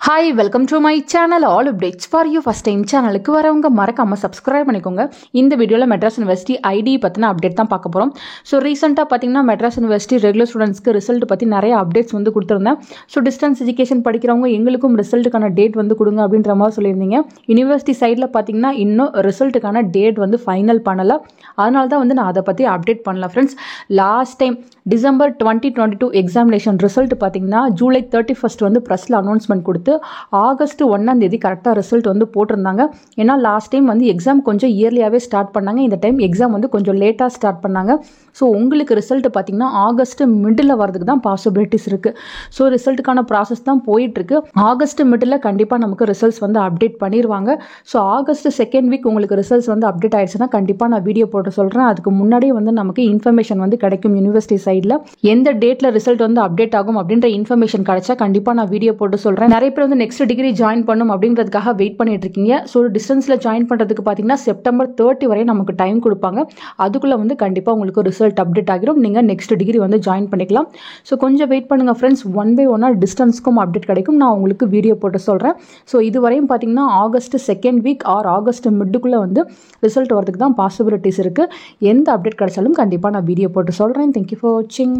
Hi, welcome to my channel. All updates for you. First time channel க்கு வரவங்க மறக்காம subscribe பண்ணிக்கோங்க. இந்த வீடியோல மெட்ராஸ் யுனிவர்சிட்டி ஐடி பத்தின அப்டேட் தான் பார்க்க போறோம். ஸோ ரீசெண்டாக பார்த்தீங்கன்னா மெட்ராஸ் யுனிவர்சிட்டி ரெகுலர் ஸ்டூடெண்ட்ஸ்க்கு ரிசல்ட் பற்றி நிறைய அப்டேட்ஸ் வந்து கொடுத்துருந்தேன். ஸோ டிஸ்டன்ஸ் எஜுகேஷன் படிக்கிறவங்க எங்களுக்கும் ரிசல்ட்டுக்கான டேட் வந்து கொடுங்க அப்படின்ற மாதிரி சொல்லியிருந்தீங்க. யூனிவர்சிட்டி சைடில் பார்த்தீங்கன்னா இன்னும் ரிசல்ட்டுக்கான டேட் வந்து ஃபைனல் பண்ணலை. அதனால தான் வந்து நான் அதை பற்றி அப்டேட் பண்ணல friends. Last time December 2022 examination result பார்த்தீங்கன்னா ஜூலை 31 வந்து ப்ரெஸ்ஸில் அனௌன்ஸ்மெண்ட் கொடுத்து ஆகஸ்ட் 1 கரெக்டாக ரிசல்ட் வந்து போட்டிருந்தாங்க. ஏன்னா லாஸ்ட் டைம் வந்து எக்ஸாம் கொஞ்சம் இயர்லியாகவே ஸ்டார்ட் பண்ணாங்க. இந்த டைம் எக்ஸாம் வந்து கொஞ்சம் லேட்டாக ஸ்டார்ட் பண்ணாங்க. ஸோ உங்களுக்கு ரிசல்ட் பார்த்தீங்கன்னா ஆகஸ்ட் மிடில் வரதுக்கு தான் பாசிபிலிட்டிஸ் இருக்குது. ஸோ ரிசல்ட்டுக்கான ப்ராசஸ் தான் போயிட்டுருக்கு. ஆகஸ்ட் மிடில் கண்டிப்பாக நமக்கு ரிசல்ட்ஸ் வந்து அப்டேட் பண்ணிடுவாங்க. ஸோ ஆகஸ்ட் செகண்ட் வீக் உங்களுக்கு ரிசல்ட்ஸ் வந்து அப்டேட் ஆயிடுச்சுன்னா கண்டிப்பாக நான் வீடியோ போட்டு சொல்கிறேன். அதுக்கு முன்னாடியே வந்து நமக்கு இன்ஃபர்மேஷன் வந்து கிடைக்கும். யூனிவர்சிட்டி சைடில் எந்த டேட்டில் ரிசல்ட் வந்து அப்டேட் ஆகும் அப்படின்ற இன்ஃபர்மேஷன் கிடைச்சா கண்டிப்பாக நான் வீடியோ போட்டு சொல்கிறேன். நிறைய பேர் வந்து நெக்ஸ்ட் டிகிரி ஜாயின் பண்ணும் அப்படின்றதுக்காக வெயிட் பண்ணிட்டு இருக்கீங்க. ஸோ டிஸ்டன்ஸில் ஜாயின் பண்ணுறதுக்கு பார்த்தீங்கன்னா செப்டம்பர் 30 வரை நமக்கு டைம் கொடுப்பாங்க. அதுக்குள்ளே வந்து கண்டிப்பாக உங்களுக்கு ரிசல்ட் அப்டேட் ஆகிடும். நீங்கள் நெக்ஸ்ட் டிகிரி வந்து ஜாயின் பண்ணிக்கலாம். ஸோ கொஞ்சம் வெயிட் பண்ணுங்கள் ஃப்ரெண்ட்ஸ். 1 by 1 டிஸ்டன்ஸ்க்கும் அப்டேட் கிடைக்கும். நான் உங்களுக்கு வீடியோ போட்டு சொல்கிறேன். ஸோ இதுவரையும் பார்த்தீங்கன்னா August second week or August மிட்டுக்குள்ளே வந்து ரிசல்ட் வரதுக்கு தான் பாசிபிலிட்டிஸ் இருக்குது. எந்த அப்டேட் கிடைச்சாலும் கண்டிப்பாக நான் வீடியோ போட்டு சொல்கிறேன். தேங்க்யூ ஃபார் வாட்சிங்.